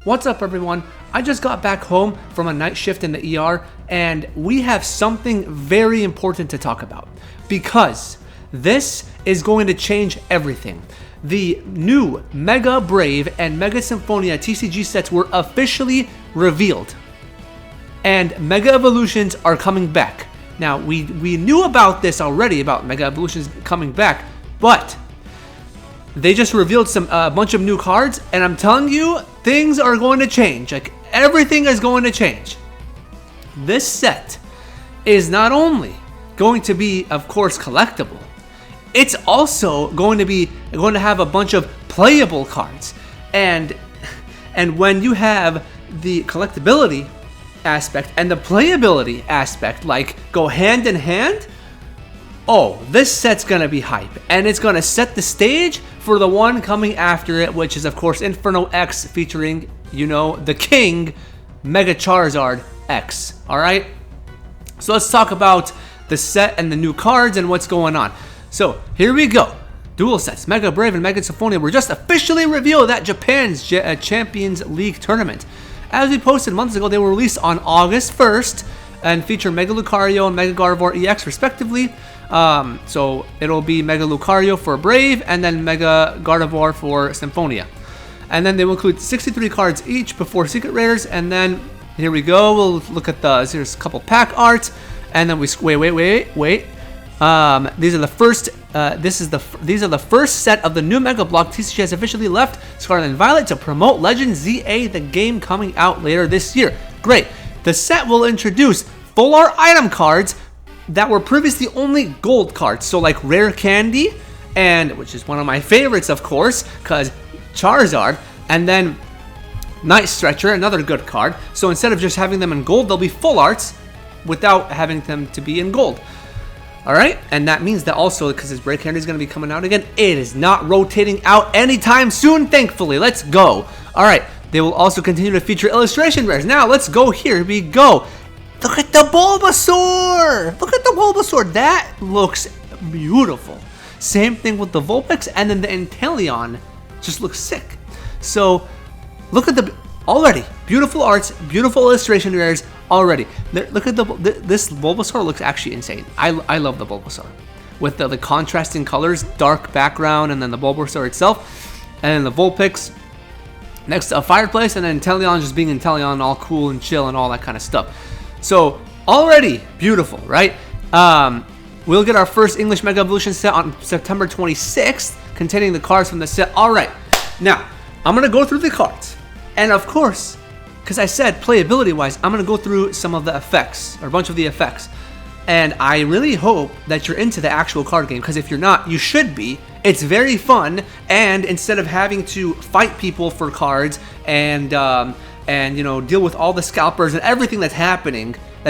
What's up, everyone? I just got back home from a night shift in the ER, and we have something very important to talk about because this is going to change everything. The new Mega Brave and Mega Symphonia TCG sets were officially revealed, and Mega Evolutions are coming back. Now, we knew about this already, about Mega Evolutions coming back, but they just revealed a bunch of new cards, and I'm telling you, things are going to change. Like, everything is going to change. This set is not only going to be, of course, collectible, it's also going to have a bunch of playable cards. And when you have the collectability aspect and the playability aspect like go hand in hand, oh, this set's gonna be hype, and it's gonna set the stage for the one coming after it, which is of course Inferno X, featuring, you know, the king, Mega Charizard X. Alright? So let's talk about the set and the new cards and what's going on. So here we go. Dual sets, Mega Brave and Mega Symphonia, were just officially revealed at Japan's Champions League tournament. As we posted months ago, they were released on August 1st and feature Mega Lucario and Mega Gardevoir EX respectively. So it'll be Mega Lucario for Brave and then Mega Gardevoir for Symphonia. And then they will include 63 cards each before Secret Rares. And then here we go. We'll look at here's a couple pack art. And then these are the first. These are the first set of the new Mega Block. TCG has officially left Scarlet and Violet to promote Legend ZA, the game coming out later this year. Great. The set will introduce full art item cards that were previously only gold cards. So like Rare Candy, and which is one of my favorites, of course, because Charizard, and then Night Stretcher, another good card. So instead of just having them in gold, they'll be full arts without having them to be in gold. Alright, and that means that also, because this Rare Candy is going to be coming out again, it is not rotating out anytime soon, thankfully. Let's go. Alright, they will also continue to feature illustration rares. Now, let's go. Here we go. Look at the Bulbasaur. Look at the Bulbasaur. That looks beautiful. Same thing with the Vulpix, and then the Inteleon just looks sick. So, look at the... Already, beautiful arts, beautiful illustration rares already. Look at this Bulbasaur looks actually insane. I love the Bulbasaur with the contrasting colors, dark background, and then the Bulbasaur itself, and then the Vulpix next to a fireplace, and then Inteleon just being Inteleon, all cool and chill and all that kind of stuff. So already beautiful, right? We'll get our first English Mega Evolution set on September 26th, containing the cards from the set. All right, now I'm gonna go through the cards. And of course, because I said playability-wise, I'm going to go through some of the effects, or a bunch of the effects. And I really hope that you're into the actual card game, because if you're not, you should be. It's very fun, and instead of having to fight people for cards and you know, deal with all the scalpers and everything that's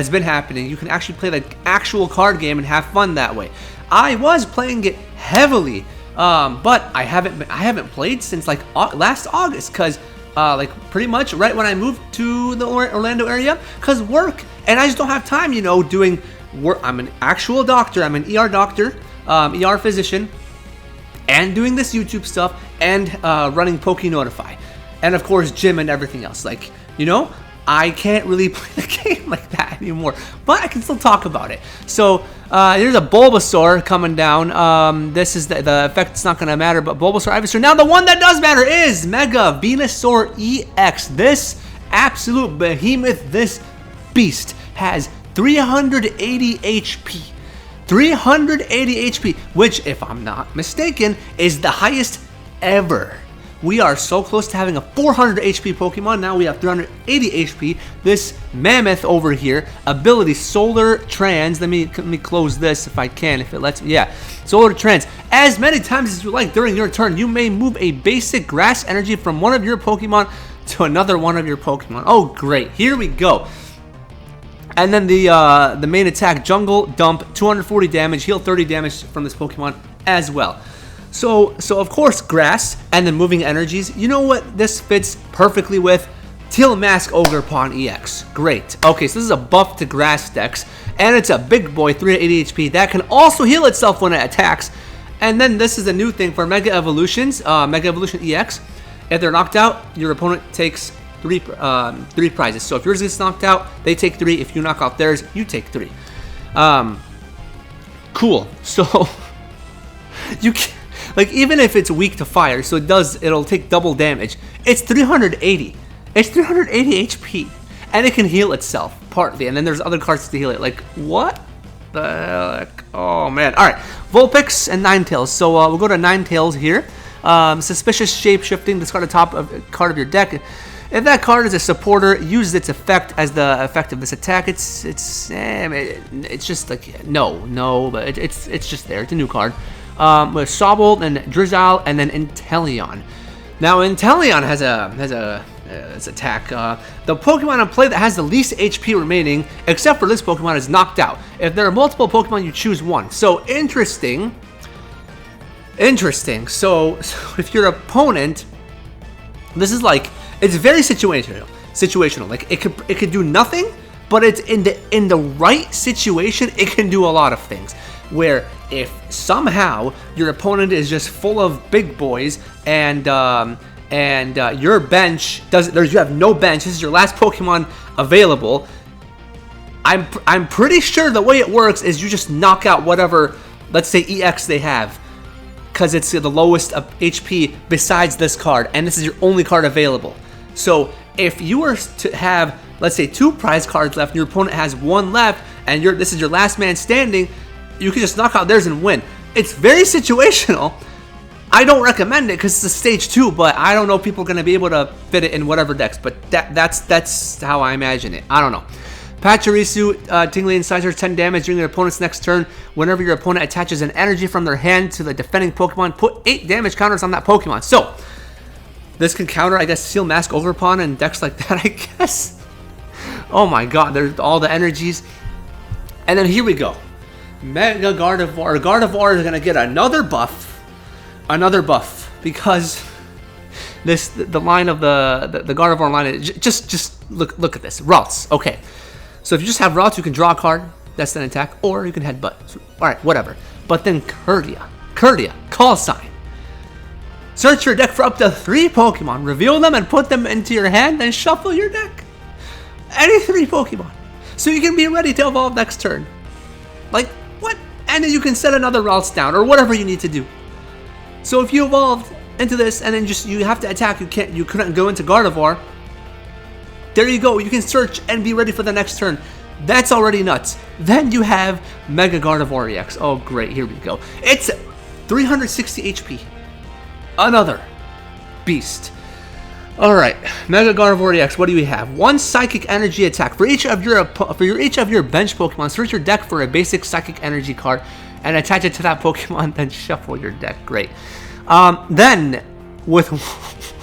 been happening, you can actually play the actual card game and have fun that way. I was playing it heavily, but I haven't played since like last August, because like pretty much right when I moved to the Orlando area, because work, and I just don't have time, you know, doing work. I'm an actual doctor, I'm an ER doctor, ER physician, and doing this YouTube stuff, and running Pokénotify, and of course gym and everything else. Like, you know, I can't really play the game like that anymore, but I can still talk about it. So here's a Bulbasaur coming down. This is the effect's not going to matter, but Bulbasaur, Ivysaur. Now the one that does matter is Mega Venusaur EX. This absolute behemoth, this beast has 380 HP. 380 HP, which, if I'm not mistaken, is the highest ever. We are so close to having a 400 HP Pokemon. Now we have 380 HP. This mammoth over here, ability Solar Trans. Let me close this if I can, if it lets me. Yeah, Solar Trans. As many times as you like during your turn, you may move a basic grass energy from one of your Pokemon to another one of your Pokemon. Oh, great. Here we go. And then the main attack, Jungle Dump, 240 damage, heal 30 damage from this Pokemon as well. So of course, grass and then moving energies. You know what this fits perfectly with? Teal Mask Ogerpon EX. Great. Okay, so this is a buff to grass decks, and it's a big boy, 380 HP, that can also heal itself when it attacks. And then this is a new thing for Mega Evolutions, Mega Evolution EX. If they're knocked out, your opponent takes three prizes. So if yours gets knocked out, they take 3. If you knock out theirs, you take 3. Cool. So you can, like, even if it's weak to fire, so it'll take double damage. It's 380. It's 380 HP, and it can heal itself partly. And then there's other cards to heal it. Like, what the heck? Oh man. All right, Vulpix and Ninetales. So we'll go to Ninetales here. Suspicious shape shifting. Discard the top card of your deck. If that card is a supporter, use its effect as the effect of this attack. It's just like no, but it's just there. It's a new card. With Sobble and Drizzle and then Inteleon. Now Inteleon has its attack. The Pokemon in play that has the least HP remaining, except for this Pokemon, is knocked out. If there are multiple Pokemon, you choose one. So interesting. So if your opponent, this is like, it's very situational. Like it could do nothing, but it's in the right situation, it can do a lot of things. Where if somehow your opponent is just full of big boys and your bench you have no bench, this is your last Pokemon available, I'm pretty sure the way it works is you just knock out whatever, let's say EX they have, because it's the lowest of HP besides this card, and this is your only card available. So if you were to have, let's say, 2 prize cards left and your opponent has 1 left and this is your last man standing, you can just knock out theirs and win. It's very situational. I don't recommend it because it's a stage 2, but I don't know if people are going to be able to fit it in whatever decks, but that's how I imagine it. I don't know. Pachirisu, Tingly Incisor, 10 damage during your opponent's next turn. Whenever your opponent attaches an energy from their hand to the defending Pokemon, put 8 damage counters on that Pokemon. So, this can counter, I guess, Seal Mask, Ogerpon, and decks like that, I guess. Oh my god, there's all the energies. And then here we go. Mega Gardevoir. Gardevoir is going to get another buff. Because the line of the Gardevoir line is just look at this. Routes. Okay. So if you just have routes, you can draw a card. That's an attack. Or you can headbutt. Alright, whatever. But then Curdia. Call Sign. Search your deck for up to 3 Pokemon. Reveal them and put them into your hand. Then shuffle your deck. Any 3 Pokemon. So you can be ready to evolve next turn. Like, what? And then you can set another routes down. Or whatever you need to do. So if you evolved into this and then you have to attack, you couldn't go into Gardevoir. There you go. You can search and be ready for the next turn. That's already nuts. Then you have Mega Gardevoir EX. Oh, great. Here we go. It's 360 HP. Another beast. All right, Mega Gardevoir EX. What do we have? 1 Psychic Energy attack for each of your bench Pokemon. Search your deck for a basic Psychic Energy card and attach it to that Pokemon. Then shuffle your deck. Great. Then with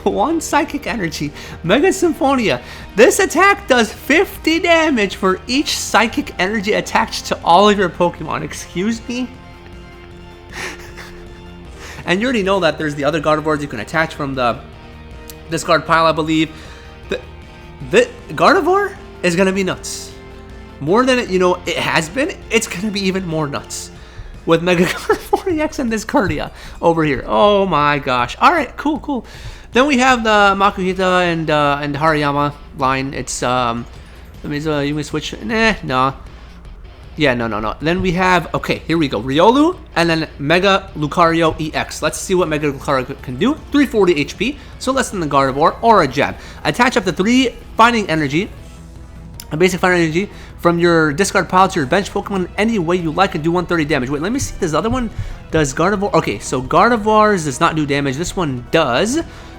1 Psychic Energy, Mega Symphonia. This attack does 50 damage for each Psychic Energy attached to all of your Pokemon. Excuse me? And you already know that there's the other Gardevoirs you can attach from the discard pile, I believe. The Gardevoir is going to be nuts. More than it has been. It's going to be even more nuts. With Mega Gardevoir EX and this Curdia over here. Oh my gosh. Alright, cool. Then we have the Makuhita and Hariyama line. It's you may switch. No. Yeah, no. Then we have, okay, here we go. Riolu and then Mega Lucario EX. Let's see what Mega Lucario can do. 340 HP, so less than the Gardevoir or a Jab. Attach up to 3 Fighting Energy, a basic Fighting Energy, from your discard pile to your bench Pokemon any way you like and do 130 damage. Wait, let me see. This other one does Gardevoir. Okay, so Gardevoir's does not do damage. This one does.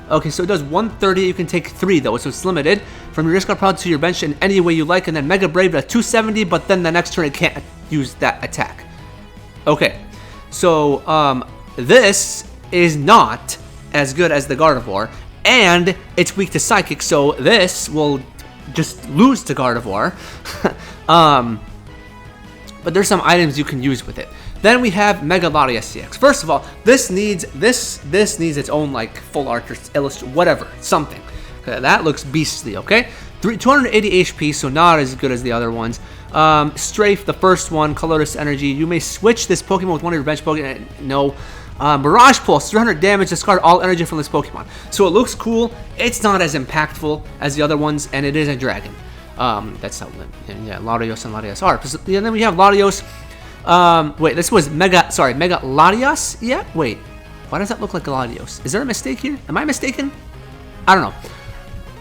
Okay, so it does 130. You can take 3 though, so it's limited. From your discard pile to your bench in any way you like, and then Mega Brave does 270, but then the next turn it can't use that attack. Okay, so this is not as good as the Gardevoir, and it's weak to Psychic, so this will just lose to Gardevoir. But there's some items you can use with it. Then we have Mega Latias CX. First of all, this needs its own like full art or illustrate whatever, something. Okay, that looks beastly, okay? 280 HP, so not as good as the other ones. Strafe, the first one, Colorless Energy. You may switch this Pokemon with one of your bench Pokemon. No. Barrage Pulse, 300 damage, discard all energy from this Pokemon. So it looks cool. It's not as impactful as the other ones, and it is a dragon. That's how, yeah, Latios and Latias are. And then we have Latios. Wait, this was Mega Latias? Yeah, wait. Why does that look like a Latios? Is there a mistake here? Am I mistaken? I don't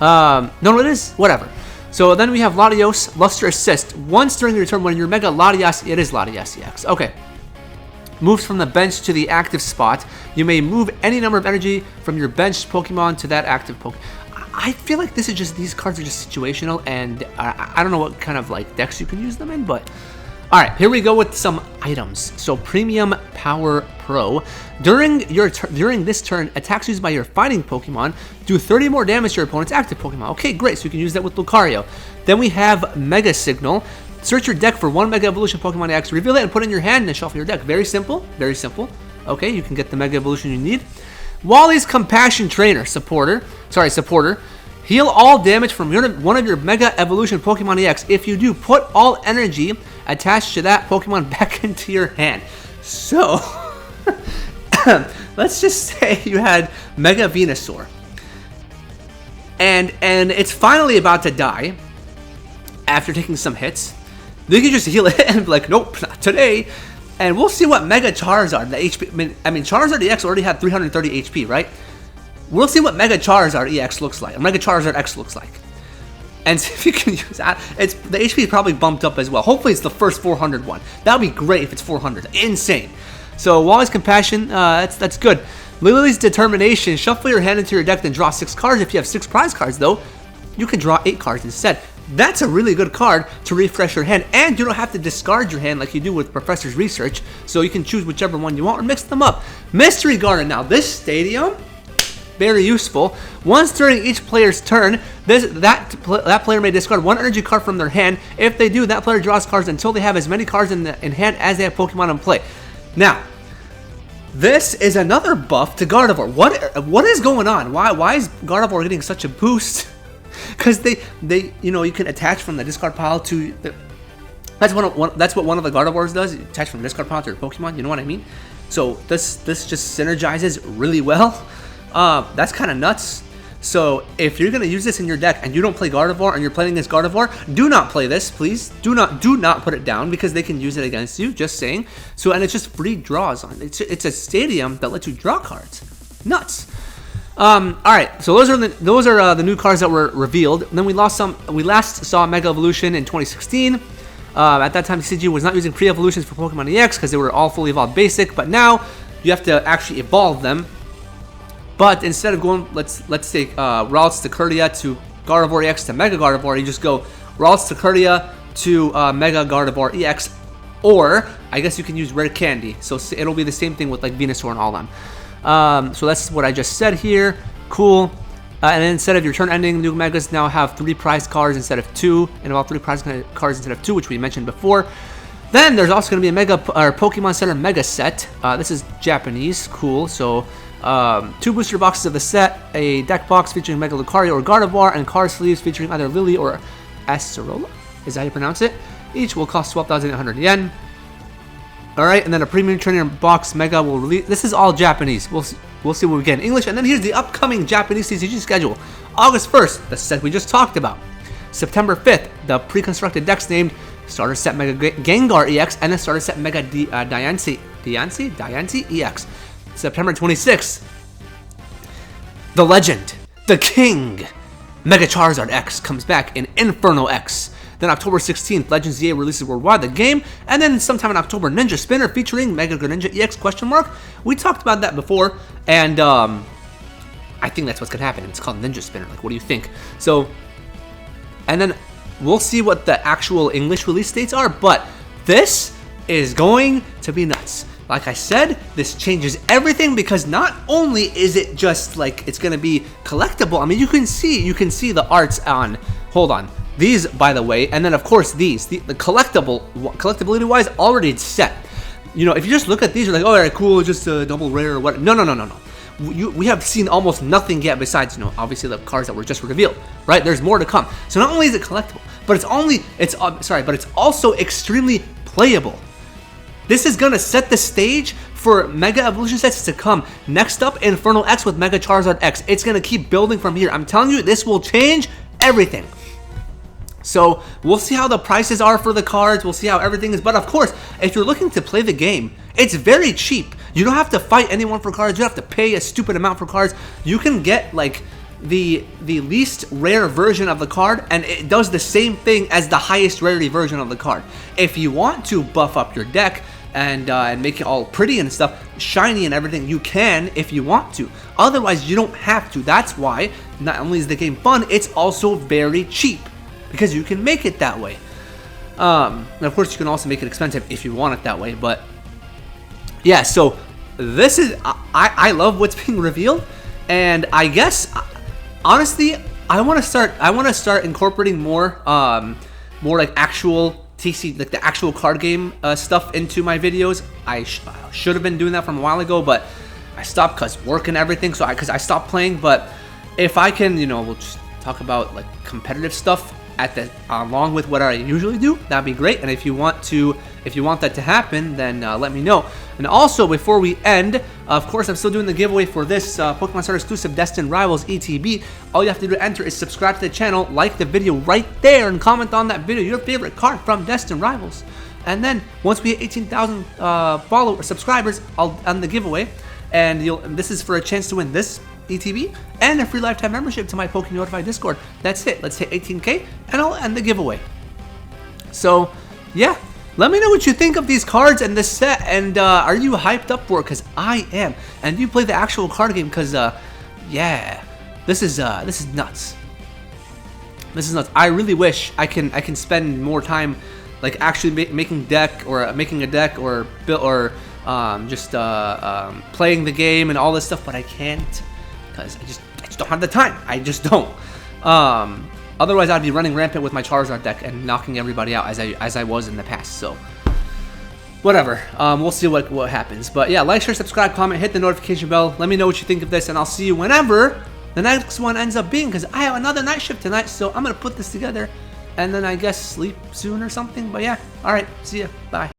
know. No, it is. Whatever. So then we have Latios, Luster Assist. Once during your turn when you're Mega Latias, it is Latias EX. Okay. Moves from the bench to the active spot. You may move any number of energy from your benched Pokemon to that active Pokemon. I feel like this is just, these cards are just situational, and I don't know what kind of like decks you can use them in, but all right, here we go with some items. So Premium Power Pro. During this turn, attacks used by your fighting Pokemon do 30 more damage to your opponent's active Pokemon. Okay, great. So you can use that with Lucario. Then we have Mega Signal. Search your deck for one Mega Evolution Pokemon EX, reveal it and put it in your hand and shuffle your deck. Very simple, very simple. Okay, you can get the Mega Evolution you need. Wally's Compassion Trainer, supporter. Heal all damage from one of your Mega Evolution Pokemon EX. If you do, put all energy attached to that Pokemon back into your hand. So, let's just say you had Mega Venusaur. And it's finally about to die after taking some hits. You can just heal it and be like, nope, not today. And we'll see what Mega Charizard, the HP, I mean Charizard EX already had 330 HP, right? We'll see what Mega Charizard EX looks like, or Mega Charizard X looks like. And see if you can use that. The HP is probably bumped up as well. Hopefully it's the first 400 one. That would be great if it's 400. Insane. So Wally's Compassion, that's good. Lily's Determination, shuffle your hand into your deck, then draw 6 cards. If you have 6 prize cards though, you can draw 8 cards instead. That's a really good card to refresh your hand, and you don't have to discard your hand like you do with Professor's Research, so you can choose whichever one you want or mix them up. Mystery Garden. Now this stadium, very useful. Once during each player's turn, that player may discard 1 energy card from their hand. If they do, that player draws cards until they have as many cards in hand as they have Pokemon in play. Now, this is another buff to Gardevoir. What is going on? Why is Gardevoir getting such a boost? Because they you can attach from the discard pile to that's what one of the Gardevoirs does. You attach from the discard pile to your Pokemon. You know what I mean? So this just synergizes really well. That's kind of nuts. So if you're gonna use this in your deck and you don't play Gardevoir and you're playing against Gardevoir, do not play this, please. Do not put it down because they can use it against you. Just saying. So, and it's just free draws on it. It's a stadium that lets you draw cards. Nuts. All right, so those are the new cards that were revealed. And then we last saw Mega Evolution in 2016. At that time, CG was not using pre-evolutions for Pokemon EX because they were all fully evolved basic. But now you have to actually evolve them. But instead of going, let's take Ralts to Curdia to Gardevoir EX to Mega Gardevoir, you just go Ralts to Curdia to Mega Gardevoir EX, or I guess you can use Rare Candy. So it'll be the same thing with like Venusaur and all them. So that's what I just said here. Cool. And then instead of your turn ending, new Megas now have 3 prize cards instead of 2, and about 3 prize cards instead of 2, which we mentioned before. Then there's also going to be a Pokemon Center Mega Set. This is Japanese. Cool. So 2 booster boxes of the set, a deck box featuring Mega Lucario or Gardevoir, and card sleeves featuring either Lily or Acerola. Is that how you pronounce it? Each will cost 12,800 yen. Alright, and then a premium trainer box Mega will release. This is all Japanese. We'll see what we get in English. And then here's the upcoming Japanese TCG schedule. August 1st, the set we just talked about. September 5th, the pre-constructed decks named Starter Set Mega Gengar EX and the Starter Set Mega Diancie EX. September 26th, the legend, the king, Mega Charizard X comes back in Inferno X. Then October 16th, Legends ZA releases worldwide the game, and then sometime in October, Ninja Spinner featuring Mega Greninja EX ? We talked about that before, and I think that's what's gonna happen. It's called Ninja Spinner. Like, what do you think? So, and then we'll see what the actual English release dates are, but this is going to be nuts. Like I said, this changes everything because not only is it just like it's gonna be collectible. I mean, you can see the arts on. Hold on. These, by the way, and then of course these, the collectability wise, already set. You know, if you just look at these, you're like, oh, alright, cool, just a double rare or what? No. We have seen almost nothing yet besides, you know, obviously the cards that were just revealed, right? There's more to come. So not only is it collectible, but it's also extremely playable. This is gonna set the stage for Mega Evolution sets to come. Next up, Infernal X with Mega Charizard X. It's gonna keep building from here. I'm telling you, this will change everything. So we'll see how the prices are for the cards. We'll see how everything is. But of course, if you're looking to play the game, it's very cheap. You don't have to fight anyone for cards. You don't have to pay a stupid amount for cards. You can get like the least rare version of the card, and it does the same thing as the highest rarity version of the card. If you want to buff up your deck and make it all pretty and stuff, shiny and everything, you can if you want to. Otherwise, you don't have to. That's why not only is the game fun, it's also very cheap, because you can make it that way. And of course, you can also make it expensive if you want it that way. But yeah, so this is I love what's being revealed, and I guess honestly, I want to start incorporating more like actual TC, like the actual card game stuff into my videos. I should have been doing that from a while ago, but I stopped because work and everything. So because I stopped playing. But if I can, we'll just talk about like competitive stuff at the along with what I usually do, that'd be great. And if you want that to happen, then let me know. And also, before we end, of course, I'm still doing the giveaway for this Pokemon Center exclusive Destined Rivals ETB. All you have to do to enter is subscribe to the channel, like the video right there, and comment on that video your favorite card from Destined Rivals. And then once we hit 18,000 subscribers, I'll end the giveaway, and this is for a chance to win this ETB and a free lifetime membership to my Poke Notify Discord. That's it. Let's hit 18K and I'll end the giveaway. So yeah, let me know what you think of these cards and this set, and are you hyped up for it? Because I am. And do you play the actual card game? Because yeah, this is nuts. This is nuts. I really wish I can spend more time like actually making a deck or just playing the game and all this stuff, but I can't. Because I just don't have the time. I just don't. Otherwise, I'd be running rampant with my Charizard deck and knocking everybody out as I was in the past. So, whatever. We'll see what happens. But yeah, like, share, subscribe, comment, hit the notification bell. Let me know what you think of this, and I'll see you whenever the next one ends up being. Because I have another night shift tonight, so I'm gonna put this together, and then I guess sleep soon or something. But yeah, all right. See ya. Bye.